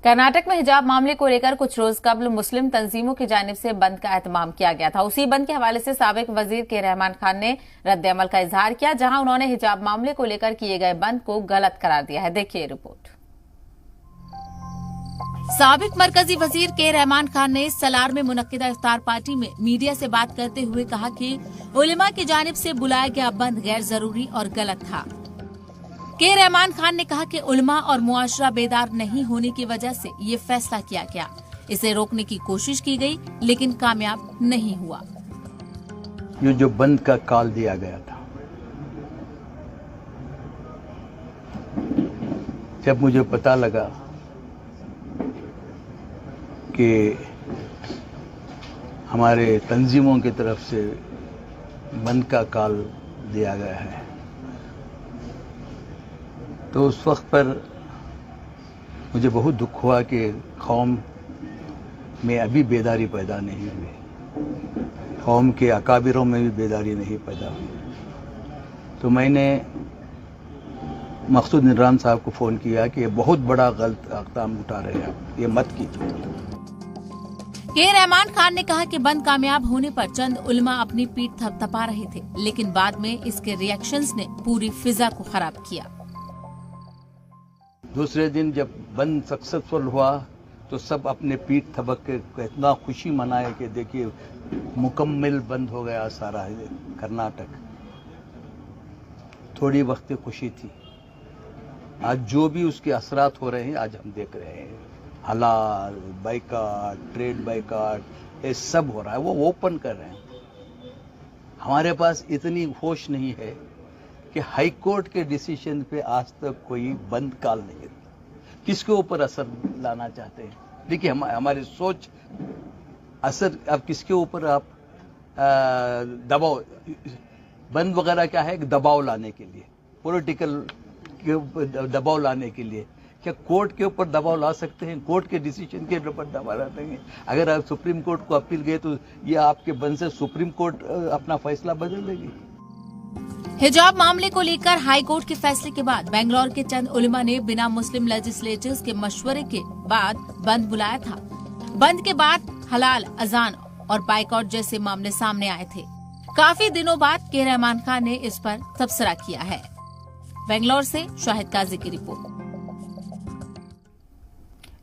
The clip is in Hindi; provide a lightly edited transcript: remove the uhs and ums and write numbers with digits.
कर्नाटक में हिजाब मामले को लेकर कुछ रोज कबल मुस्लिम तंजीमों की जानिब से बंद का एहतमाम किया गया था। उसी बंद के हवाले से साबिक वजीर के रहमान खान ने रद्द-ए-अमल का इजहार किया, जहां उन्होंने हिजाब मामले को लेकर किए गए बंद को गलत करार दिया है। देखिए रिपोर्ट। साबिक मरकजी वजीर के रहमान खान ने सलार में मुनक्किदा इफ्तार पार्टी में मीडिया से बात करते हुए कहा कि उलेमा की जानिब से बुलाया गया बंद गैर जरूरी और गलत था। के रहमान खान ने कहा कि उलमा और मुआशरा बेदार नहीं होने की वजह से ये फैसला किया गया। इसे रोकने की कोशिश की गई लेकिन कामयाब नहीं हुआ। ये जो बंद का कॉल दिया गया था, जब मुझे पता लगा कि हमारे तंजीमों की तरफ से बंद का कॉल दिया गया है, तो उस वक्त पर मुझे बहुत दुख हुआ कि कौम में अभी बेदारी पैदा नहीं हुई, कौम के अकाबिरों में भी बेदारी नहीं पैदा हुई। तो मैंने मकसूद निगरान साहब को फ़ोन किया कि ये बहुत बड़ा गलत इक़दाम उठा रहे हैं, ये मत कीजिए। के रहमान खान ने कहा कि बंद कामयाब होने पर चंद उलमा अपनी पीठ थपथपा रहे थे, लेकिन बाद में इसके रिएक्शंस ने पूरी फिजा को खराब किया। दूसरे दिन जब बंद सक्सेसफुल हुआ तो सब अपने पीठ थपक के इतना खुशी मनाए कि देखिए मुकम्मल बंद हो गया सारा कर्नाटक। थोड़ी वक्त खुशी थी, आज जो भी उसके असरात हो रहे हैं आज हम देख रहे हैं। हलाल बाइकाट, ट्रेड बाइकाट, ये सब हो रहा है, वो ओपन कर रहे हैं। हमारे पास इतनी होश नहीं है कि हाई कोर्ट के डिसीजन पे आज तक कोई बंद कॉल नहीं है। किसके ऊपर असर लाना चाहते हैं? देखिए हमारी सोच असर, अब किसके ऊपर आप दबाव, बंद वगैरह क्या है, दबाव लाने के लिए, पॉलिटिकल दबाव लाने के लिए। क्या कोर्ट के ऊपर दबाव ला सकते हैं? कोर्ट के डिसीजन के ऊपर दबाव ला देंगे? अगर आप सुप्रीम कोर्ट को अपील गए तो ये आपके बंद से सुप्रीम कोर्ट अपना फैसला बदल देगी। हिजाब मामले को लेकर हाई कोर्ट के फैसले के बाद बेंगलुरु के चंद उलेमा ने बिना मुस्लिम लेजिस्लेटर्स के मशवरे के बाद बंद बुलाया था। बंद के बाद हलाल, अजान और बाइकआउट जैसे मामले सामने आए थे। काफी दिनों बाद के रहमान खान ने इस पर तबसरा किया है। बेंगलुरु से शाहिद काजी की रिपोर्ट।